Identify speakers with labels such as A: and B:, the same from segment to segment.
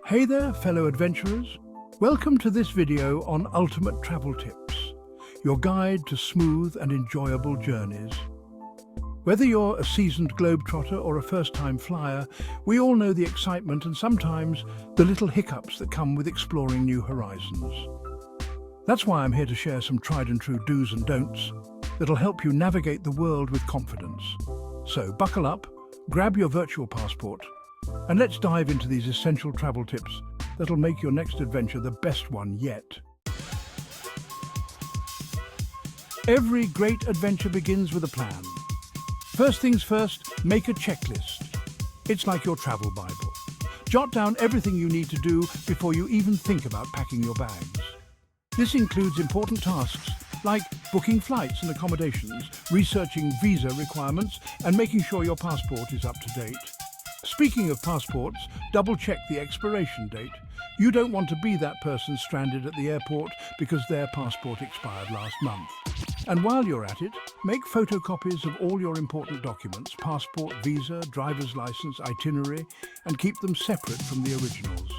A: Hey there, fellow adventurers. Welcome to this video on Ultimate Travel Tips, your guide to smooth and enjoyable journeys. Whether you're a seasoned globetrotter or a first-time flyer, we all know the excitement and sometimes the little hiccups that come with exploring new horizons. That's why I'm here to share some tried and true do's and don'ts that'll help you navigate the world with confidence. So buckle up, grab your virtual passport, and let's dive into these essential travel tips that'll make your next adventure the best one yet. Every great adventure begins with a plan. First things first, make a checklist. It's like your travel Bible. Jot down everything you need to do before you even think about packing your bags. This includes important tasks like booking flights and accommodations, researching visa requirements, and making sure your passport is up to date. Speaking of passports, double-check the expiration date. You don't want to be that person stranded at the airport because their passport expired last month. And while you're at it, make photocopies of all your important documents, passport, visa, driver's license, itinerary, and keep them separate from the originals.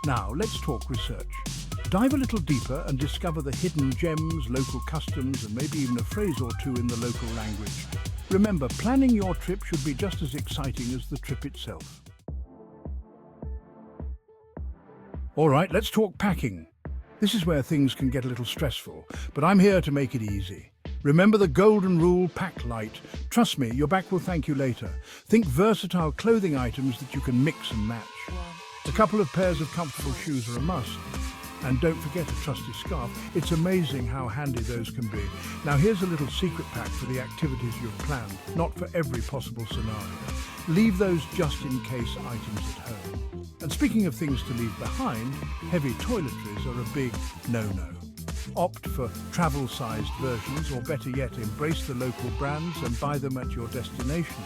A: Now, let's talk research. Dive a little deeper and discover the hidden gems, local customs, and maybe even a phrase or two in the local language. Remember, planning your trip should be just as exciting as the trip itself. All right, let's talk packing. This is where things can get a little stressful, but I'm here to make it easy. Remember the golden rule, pack light. Trust me, your back will thank you later. Think versatile clothing items that you can mix and match. A couple of pairs of comfortable shoes are a must. And don't forget a trusty scarf. It's amazing how handy those can be. Now here's a little secret pack for the activities you've planned, not for every possible scenario. Leave those just-in-case items at home. And speaking of things to leave behind, heavy toiletries are a big no-no. Opt for travel-sized versions, or better yet, embrace the local brands and buy them at your destination.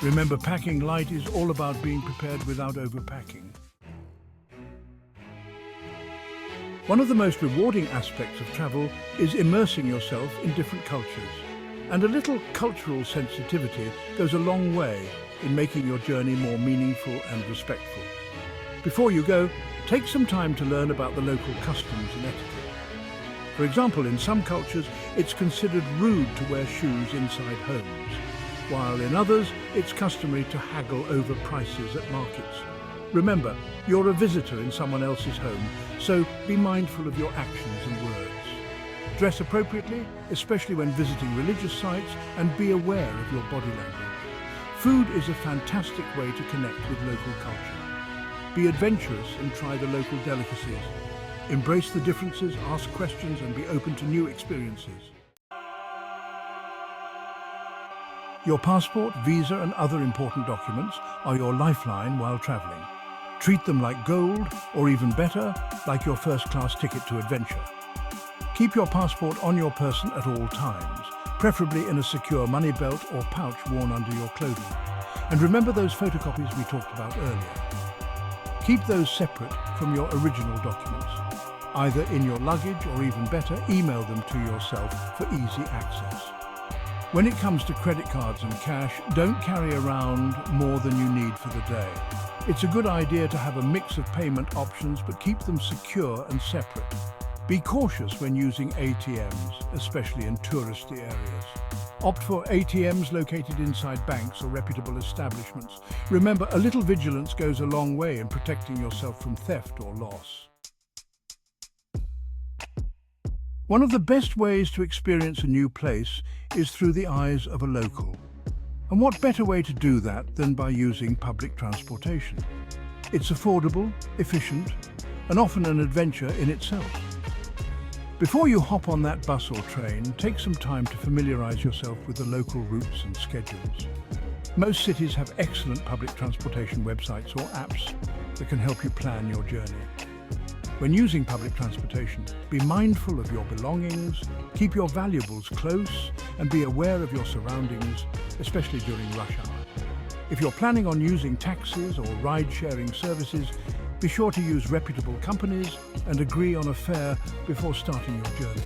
A: Remember, packing light is all about being prepared without overpacking. One of the most rewarding aspects of travel is immersing yourself in different cultures. And a little cultural sensitivity goes a long way in making your journey more meaningful and respectful. Before you go, take some time to learn about the local customs and etiquette. For example, in some cultures, it's considered rude to wear shoes inside homes, while in others, it's customary to haggle over prices at markets. Remember, you're a visitor in someone else's home, so be mindful of your actions and words. Dress appropriately, especially when visiting religious sites, and be aware of your body language. Food is a fantastic way to connect with local culture. Be adventurous and try the local delicacies. Embrace the differences, ask questions, and be open to new experiences. Your passport, visa, and other important documents are your lifeline while traveling. Treat them like gold, or even better, like your first-class ticket to adventure. Keep your passport on your person at all times, preferably in a secure money belt or pouch worn under your clothing. And remember those photocopies we talked about earlier. Keep those separate from your original documents. Either in your luggage or even better, email them to yourself for easy access. When it comes to credit cards and cash, don't carry around more than you need for the day. It's a good idea to have a mix of payment options, but keep them secure and separate. Be cautious when using ATMs, especially in touristy areas. Opt for ATMs located inside banks or reputable establishments. Remember, a little vigilance goes a long way in protecting yourself from theft or loss. One of the best ways to experience a new place is through the eyes of a local. And what better way to do that than by using public transportation? It's affordable, efficient, and often an adventure in itself. Before you hop on that bus or train, take some time to familiarize yourself with the local routes and schedules. Most cities have excellent public transportation websites or apps that can help you plan your journey. When using public transportation, be mindful of your belongings, keep your valuables close, and be aware of your surroundings, especially during rush hour. If you're planning on using taxis or ride-sharing services, be sure to use reputable companies and agree on a fare before starting your journey.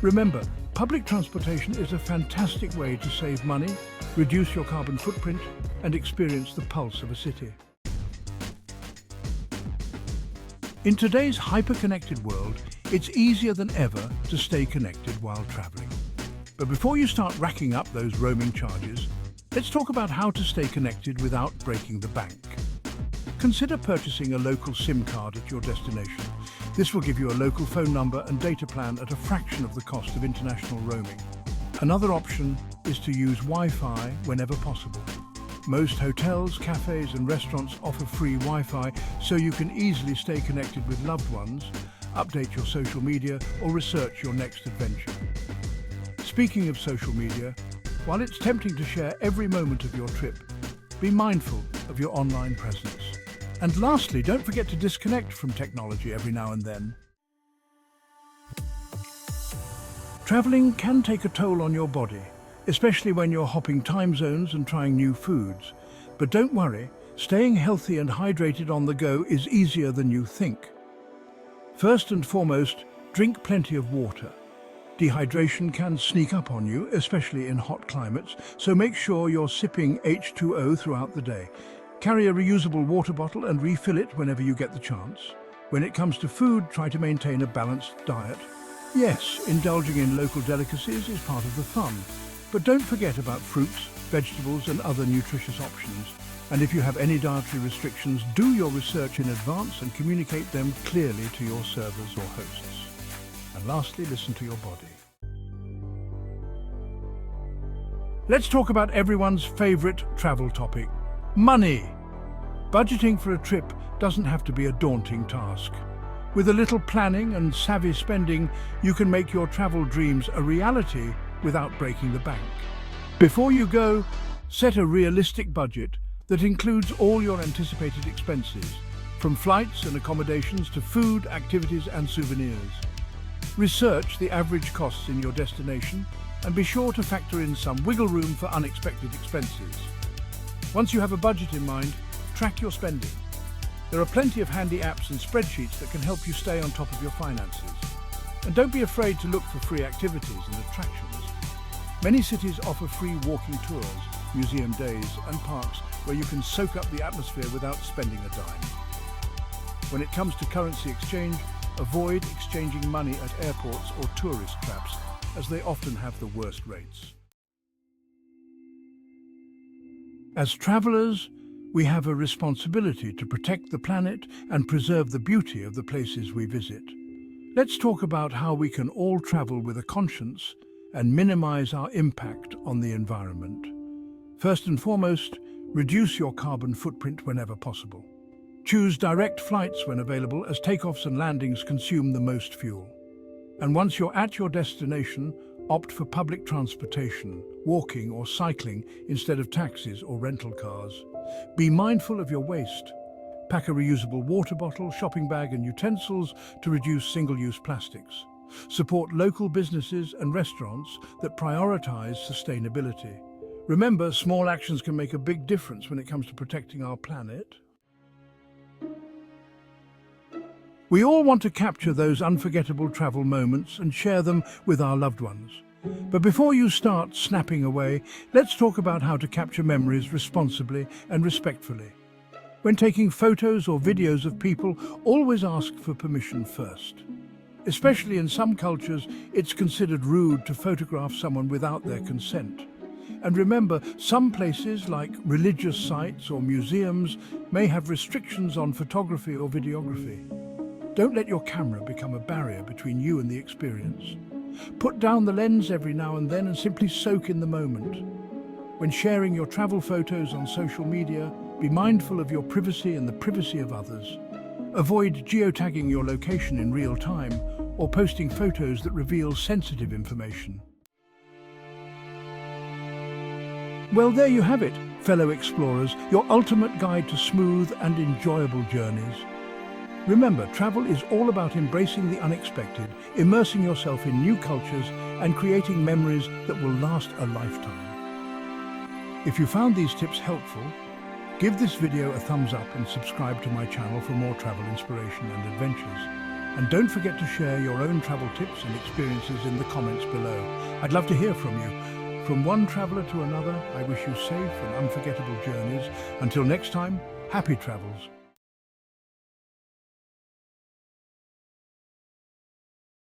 A: Remember, public transportation is a fantastic way to save money, reduce your carbon footprint, and experience the pulse of a city. In today's hyper-connected world, it's easier than ever to stay connected while traveling. But before you start racking up those roaming charges, let's talk about how to stay connected without breaking the bank. Consider purchasing a local SIM card at your destination. This will give you a local phone number and data plan at a fraction of the cost of international roaming. Another option is to use Wi-Fi whenever possible. Most hotels, cafes and restaurants offer free Wi-Fi, so you can easily stay connected with loved ones, update your social media or research your next adventure. Speaking of social media, while it's tempting to share every moment of your trip, be mindful of your online presence. And lastly, don't forget to disconnect from technology every now and then. Traveling can take a toll on your body, especially when you're hopping time zones and trying new foods. But don't worry, staying healthy and hydrated on the go is easier than you think. First and foremost, drink plenty of water. Dehydration can sneak up on you, especially in hot climates, so make sure you're sipping H2O throughout the day. Carry a reusable water bottle and refill it whenever you get the chance. When it comes to food, try to maintain a balanced diet. Yes, indulging in local delicacies is part of the fun, but don't forget about fruits, vegetables and other nutritious options. And if you have any dietary restrictions, do your research in advance and communicate them clearly to your servers or hosts. And lastly, listen to your body. Let's talk about everyone's favorite travel topic, money. Budgeting for a trip doesn't have to be a daunting task. With a little planning and savvy spending, you can make your travel dreams a reality without breaking the bank. Before you go, set a realistic budget that includes all your anticipated expenses, from flights and accommodations to food, activities and souvenirs. Research the average costs in your destination and be sure to factor in some wiggle room for unexpected expenses. Once you have a budget in mind, track your spending. There are plenty of handy apps and spreadsheets that can help you stay on top of your finances. And don't be afraid to look for free activities and attractions. Many cities offer free walking tours, museum days and parks where you can soak up the atmosphere without spending a dime. When it comes to currency exchange, avoid exchanging money at airports or tourist traps, as they often have the worst rates. As travelers, we have a responsibility to protect the planet and preserve the beauty of the places we visit. Let's talk about how we can all travel with a conscience and minimize our impact on the environment. First and foremost, reduce your carbon footprint whenever possible. Choose direct flights when available, as takeoffs and landings consume the most fuel. And once you're at your destination, opt for public transportation, walking or cycling instead of taxis or rental cars. Be mindful of your waste. Pack a reusable water bottle, shopping bag and utensils to reduce single-use plastics. Support local businesses and restaurants that prioritize sustainability. Remember, small actions can make a big difference when it comes to protecting our planet. We all want to capture those unforgettable travel moments and share them with our loved ones. But before you start snapping away, let's talk about how to capture memories responsibly and respectfully. When taking photos or videos of people, always ask for permission first. Especially in some cultures, it's considered rude to photograph someone without their consent. And remember, some places like religious sites or museums may have restrictions on photography or videography. Don't let your camera become a barrier between you and the experience. Put down the lens every now and then and simply soak in the moment. When sharing your travel photos on social media, be mindful of your privacy and the privacy of others. Avoid geotagging your location in real time or posting photos that reveal sensitive information. Well, there you have it, fellow explorers, your ultimate guide to smooth and enjoyable journeys. Remember, travel is all about embracing the unexpected, immersing yourself in new cultures, and creating memories that will last a lifetime. If you found these tips helpful, give this video a thumbs up and subscribe to my channel for more travel inspiration and adventures. And don't forget to share your own travel tips and experiences in the comments below. I'd love to hear from you. From one traveler to another, I wish you safe and unforgettable journeys. Until next time, happy travels.